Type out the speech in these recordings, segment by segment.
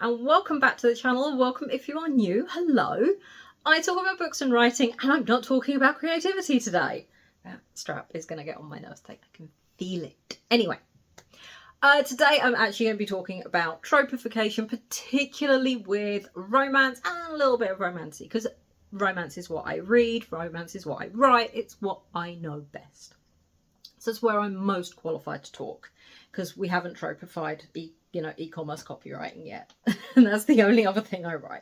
and welcome back to the channel. Welcome if you are new. Hello. I talk about books and writing, and I'm not talking about creativity today. That strap is going to get on my nerves. I can feel it. Anyway, today I'm actually going to be talking about tropification, particularly with romance and a little bit of romancy, because romance is what I read, romance is what I write, it's what I know best. So it's where I'm most qualified to talk, because we haven't tropified e-commerce copywriting yet. And that's the only other thing I write.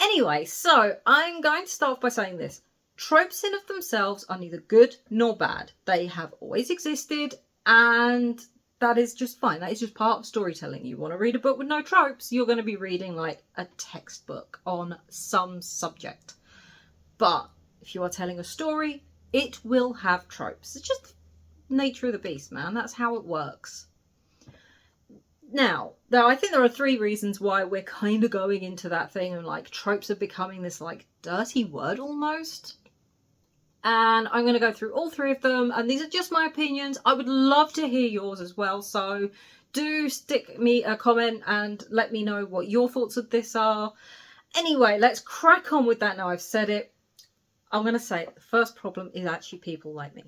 Anyway, so I'm going to start off by saying this. Tropes in of themselves are neither good nor bad. They have always existed, and that is just fine. That is just part of storytelling. You want to read a book with no tropes, you're going to be reading like a textbook on some subject. But if you are telling a story, it will have tropes. It's just nature of the beast, man. That's how it works. Now, I think there are three reasons why we're kind of going into that thing, and like tropes are becoming this like dirty word almost. And I'm going to go through all three of them, and these are just my opinions. I would love to hear yours as well, so do stick me a comment and let me know what your thoughts of this are. Anyway, let's crack on with that now. I've said it. I'm going to say it. The first problem is actually people like me.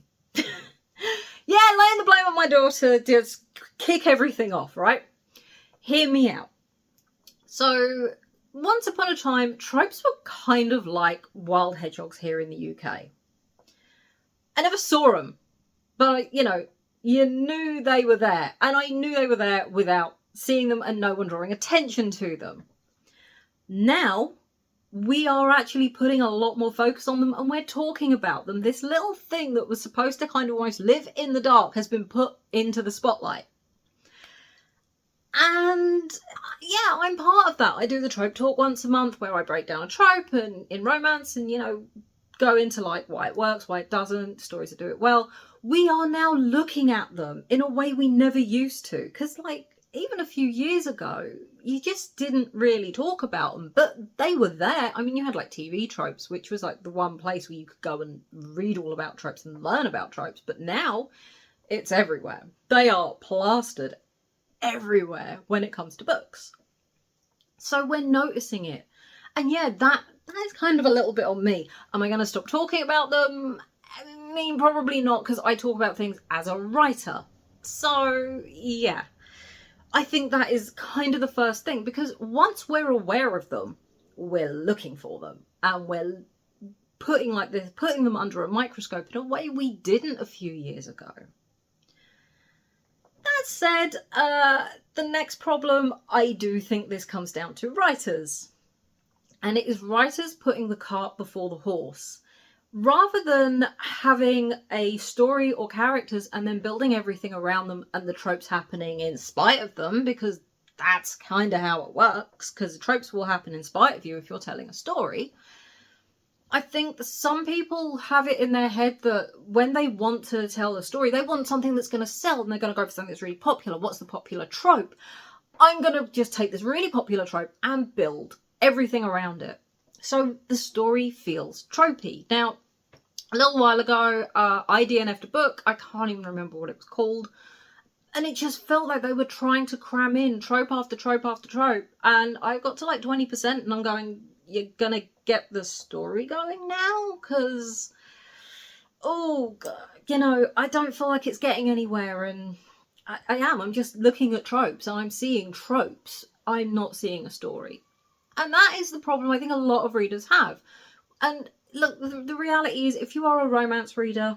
Yeah, laying the blame on my daughter, just kick everything off, right? Hear me out. So, once upon a time, tropes were kind of like wild hedgehogs here in the UK. I never saw them, but, you knew they were there. And I knew they were there without seeing them and no one drawing attention to them. Now, we are actually putting a lot more focus on them, and we're talking about them. This little thing that was supposed to kind of almost live in the dark has been put into the spotlight. And yeah, I'm part of that. I do the trope talk once a month where I break down a trope and in romance and, go into like why it works, why it doesn't, stories that do it well. We are now looking at them in a way we never used to, because like even a few years ago, you just didn't really talk about them, but they were there. I mean, you had like TV tropes, which was like the one place where you could go and read all about tropes and learn about tropes. But now it's everywhere. They are plastered everywhere when it comes to books. So we're noticing it. And yeah, that is kind of a little bit on me. Am I going to stop talking about them? I mean, probably not, because I talk about things as a writer. So yeah. I think that is kind of the first thing, because once we're aware of them, we're looking for them, and we're putting them under a microscope in a way we didn't a few years ago. That said, the next problem, I do think this comes down to writers. And it is writers putting the cart before the horse. Rather than having a story or characters and then building everything around them and the tropes happening in spite of them, because that's kind of how it works, because the tropes will happen in spite of you if you're telling a story. I think that some people have it in their head that when they want to tell a story, they want something that's going to sell, and they're going to go for something that's really popular. What's the popular trope? I'm going to just take this really popular trope and build everything around it. So the story feels tropey. Now, a little while ago, I DNF'd a book. I can't even remember what it was called. And it just felt like they were trying to cram in trope after trope after trope. And I got to like 20% and I'm going, you're going to get the story going now? Because, oh, God, I don't feel like it's getting anywhere. And I'm just looking at tropes and I'm seeing tropes. I'm not seeing a story. And that is the problem I think a lot of readers have. And look, the reality is, if you are a romance reader,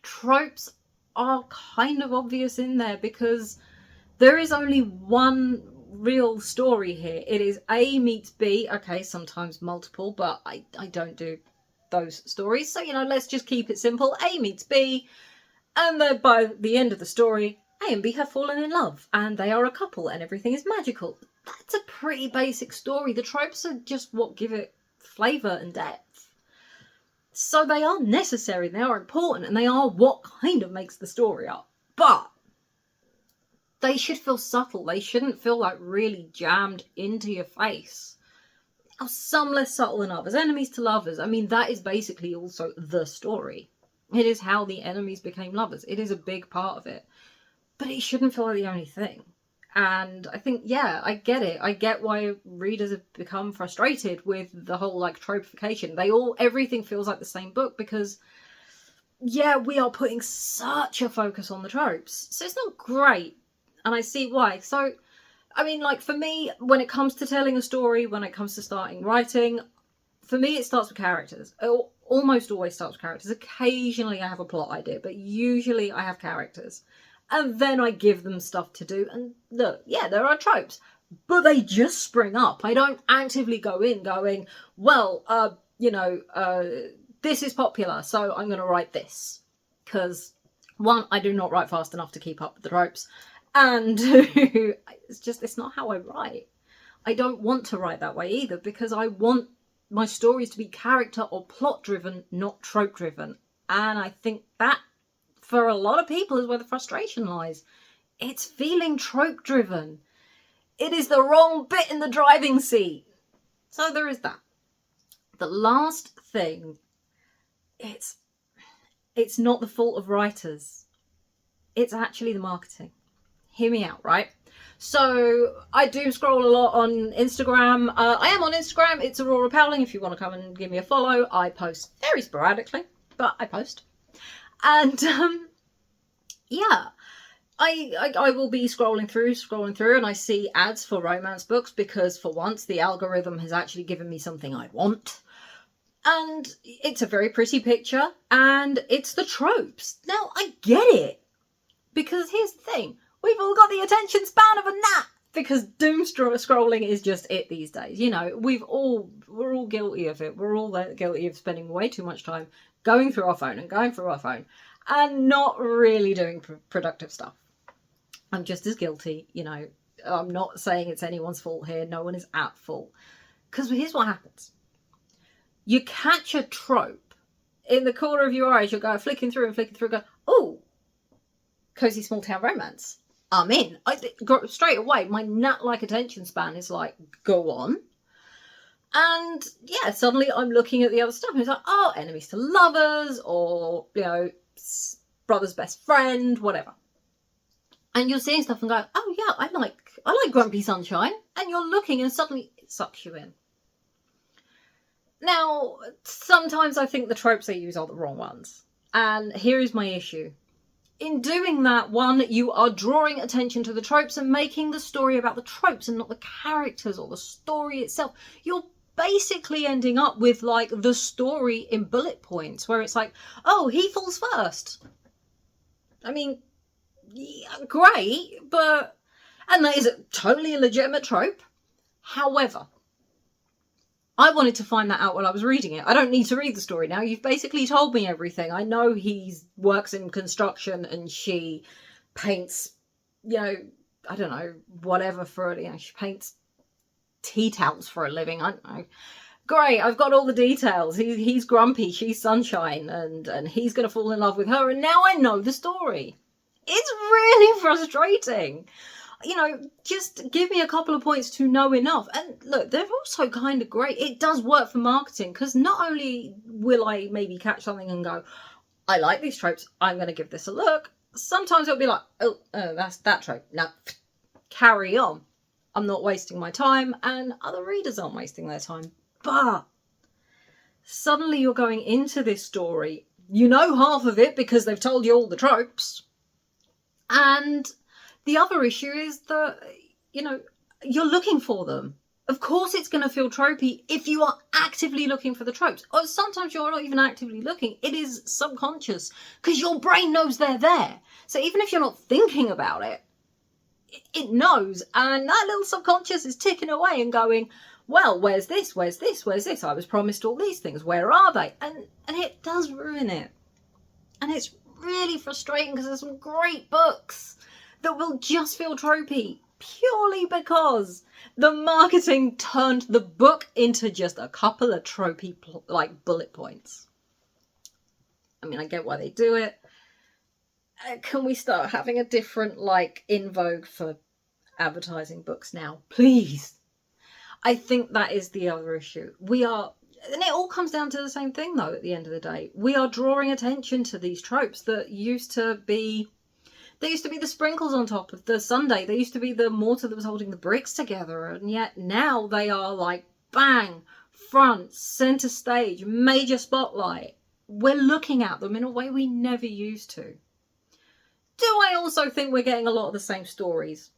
tropes are kind of obvious in there, because there is only one real story here. It is A meets B. Okay, sometimes multiple, but I don't do those stories. So, let's just keep it simple. A meets B, and then by the end of the story, A and B have fallen in love, and they are a couple, and everything is magical. That's a pretty basic story. The tropes are just what give it flavour and depth. So they are necessary, they are important, and they are what kind of makes the story up. But they should feel subtle. They shouldn't feel like really jammed into your face. Some less subtle than others. Enemies to lovers. I mean, that is basically also the story. It is how the enemies became lovers. It is a big part of it. But it shouldn't feel like the only thing. And I think, yeah, I get it. I get why readers have become frustrated with the whole like tropification. Everything feels like the same book because, yeah, we are putting such a focus on the tropes. So it's not great. And I see why. So, I mean, like for me, when it comes to telling a story, when it comes to starting writing, for me, it starts with characters. It almost always starts with characters. Occasionally I have a plot idea, but usually I have characters. And then I give them stuff to do. And look, yeah, there are tropes, but they just spring up. I don't actively go in going, well, this is popular, so I'm going to write this. Because, one, I do not write fast enough to keep up with the tropes. And two, it's not how I write. I don't want to write that way either, because I want my stories to be character or plot driven, not trope driven. And I think that, for a lot of people, is where the frustration lies. It's feeling trope driven. It is the wrong bit in the driving seat. So there is that. The last thing, it's not the fault of writers. It's actually the marketing. Hear me out, right? So I do scroll a lot on Instagram. I am on Instagram. It's Aurora Powling. If you want to come and give me a follow, I post very sporadically, but I post. And yeah, I will be scrolling through, and I see ads for romance books because for once the algorithm has actually given me something I want. And it's a very pretty picture, and it's the tropes. Now, I get it, because here's the thing. We've all got the attention span of a gnat, because doom scrolling is just it these days. You know, we're all guilty of it. We're all guilty of spending way too much time going through our phone and not really doing productive stuff. I'm just as guilty, you know. I'm not saying it's anyone's fault here. No one is at fault. Because here's what happens. You catch a trope in the corner of your eyes. You'll go flicking through, go, oh, cozy small town romance. I'm in. Straight away, my gnat-like attention span is like, go on. And yeah, suddenly I'm looking at the other stuff and it's like, oh, enemies to lovers, or, you know, brother's best friend, whatever. And you're seeing stuff and going, oh yeah, I like Grumpy Sunshine. And you're looking and suddenly it sucks you in. Now, sometimes I think the tropes they use are the wrong ones. And here is my issue. In doing that, one, you are drawing attention to the tropes and making the story about the tropes and not the characters or the story itself. You're basically ending up with like the story in bullet points where it's like, oh, he falls first. I mean, yeah, great, but... And that is a totally legitimate trope. However, I wanted to find that out while I was reading it. I don't need to read the story now. You've basically told me everything. I know he works in construction and she paints, you know, I don't know, whatever for, you know, she paints tea towels for a living. I don't know. Great, I've got all the details. He's grumpy, she's sunshine, and he's going to fall in love with her. And now I know the story. It's really frustrating. You know, just give me a couple of points to know enough. And look, they're also kind of great. It does work for marketing because not only will I maybe catch something and go, I like these tropes, I'm going to give this a look. Sometimes it'll be like, oh, that's that trope. No, carry on. I'm not wasting my time and other readers aren't wasting their time. But suddenly you're going into this story. You know half of it because they've told you all the tropes. And the other issue is that, you know, you're looking for them. Of course it's going to feel tropey if you are actively looking for the tropes. Or sometimes you're not even actively looking. It is subconscious because your brain knows they're there. So even if you're not thinking about it, it knows. And that little subconscious is ticking away and going, well, where's this? Where's this? Where's this? I was promised all these things. Where are they? And it does ruin it. And it's really frustrating because there's some great books that will just feel tropey purely because the marketing turned the book into just a couple of tropey like bullet points. I mean, I get why they do it. Can we start having a different like in vogue for advertising books now, please? I think that is the other issue. And it all comes down to the same thing though at the end of the day. We are drawing attention to these tropes that used to be There used to be the sprinkles on top of the sundae. There used to be the mortar that was holding the bricks together. And yet now they are like, bang, front, centre stage, major spotlight. We're looking at them in a way we never used to. Do I also think we're getting a lot of the same stories?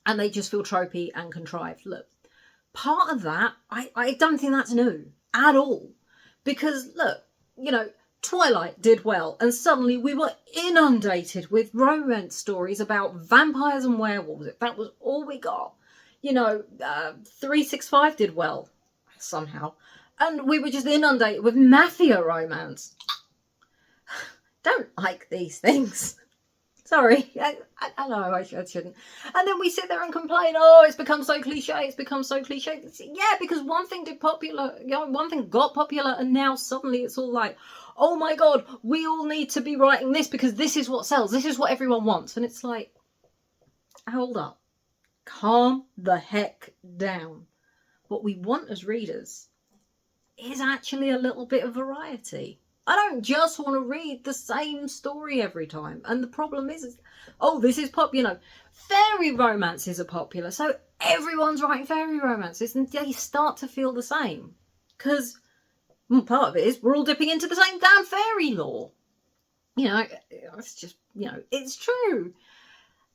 And they just feel tropey and contrived. Look, part of that, I don't think that's new at all. Because, look, you know, Twilight did well, and suddenly we were inundated with romance stories about vampires and werewolves. That was all we got. You know, 365 did well, somehow. And we were just inundated with mafia romance. Don't like these things. Sorry, I know I shouldn't. And then we sit there and complain, oh, it's become so cliche, it's become so cliche. Yeah, because one thing did popular, you know, one thing got popular, and now suddenly it's all like, oh my God, we all need to be writing this because this is what sells, this is what everyone wants. And it's like, hold up, calm the heck down. What we want as readers is actually a little bit of variety. I don't just want to read the same story every time. And the problem is oh, this is pop, you know, fairy romances are popular. So everyone's writing fairy romances and they start to feel the same. Because part of it is we're all dipping into the same damn fairy lore. You know, it's just, you know, it's true.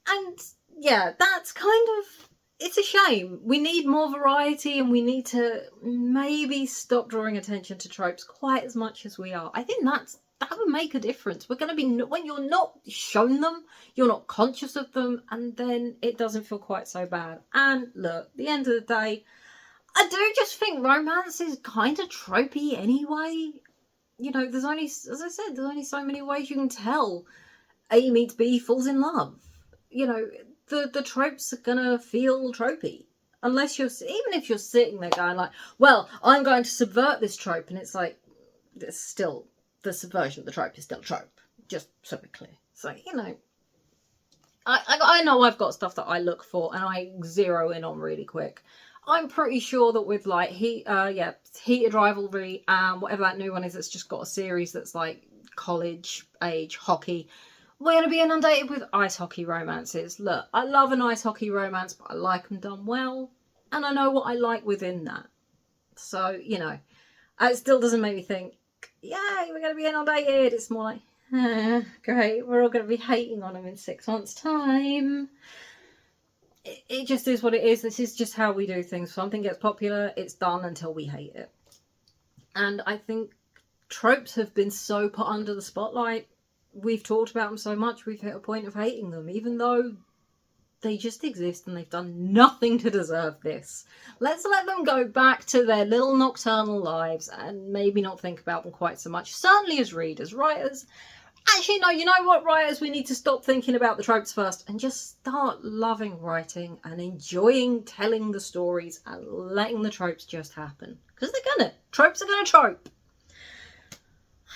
And yeah, that's kind of, it's a shame. We need more variety and we need to maybe stop drawing attention to tropes quite as much as we are. I think that would make a difference. We're going to be, when you're not shown them, you're not conscious of them, and then it doesn't feel quite so bad. And look, at the end of the day, I do just think romance is kind of tropey anyway. You know, there's only, as I said, there's only so many ways you can tell A meets B falls in love. You know, the tropes are gonna feel tropey. Unless you're, even if you're sitting there going like, well, I'm going to subvert this trope, and it's like, it's still, the subversion of the trope is still a trope. Just so we're clear. So, you know, I know I've got stuff that I look for and I zero in on really quick. I'm pretty sure that with like Heated Rivalry and whatever that new one is that's just got a series that's like college age hockey, we're going to be inundated with ice hockey romances. Look, I love an ice hockey romance, but I like them done well. And I know what I like within that. So, you know, it still doesn't make me think, yay, we're going to be inundated. It's more like, great, we're all going to be hating on them in 6 months' time. It just is what it is. This is just how we do things. Something gets popular, it's done until we hate it. And I think tropes have been so put under the spotlight. We've talked about them so much, we've hit a point of hating them, even though they just exist and they've done nothing to deserve this. Let's let them go back to their little nocturnal lives and maybe not think about them quite so much. Certainly as readers, writers. Actually, no, you know what, writers? We need to stop thinking about the tropes first and just start loving writing and enjoying telling the stories and letting the tropes just happen. Because they're gonna. Tropes are gonna trope.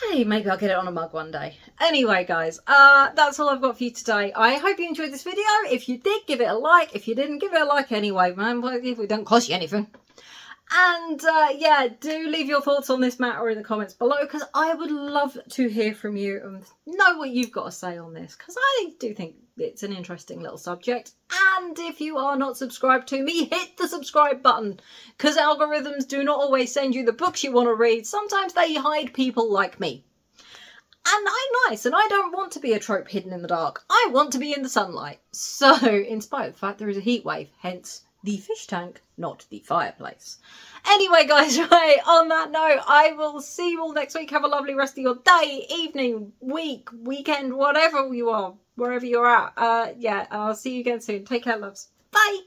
Hey, maybe I'll get it on a mug one day. Anyway, guys, that's all I've got for you today. I hope you enjoyed this video. If you did, give it a like. If you didn't, give it a like anyway, man. It don't cost you anything. And, yeah, do leave your thoughts on this matter in the comments below, because I would love to hear from you and know what you've got to say on this, because I do think it's an interesting little subject. And if you are not subscribed to me, hit the subscribe button, because algorithms do not always send you the books you want to read. Sometimes they hide people like me. And I'm nice, and I don't want to be a trope hidden in the dark. I want to be in the sunlight. So, in spite of the fact there is a heat wave, hence the fish tank, not the fireplace. Anyway, guys, right, on that note, I will see you all next week. Have a lovely rest of your day, evening, week, weekend, whatever you are, wherever you're at. Yeah, I'll see you again soon. Take care, loves. Bye!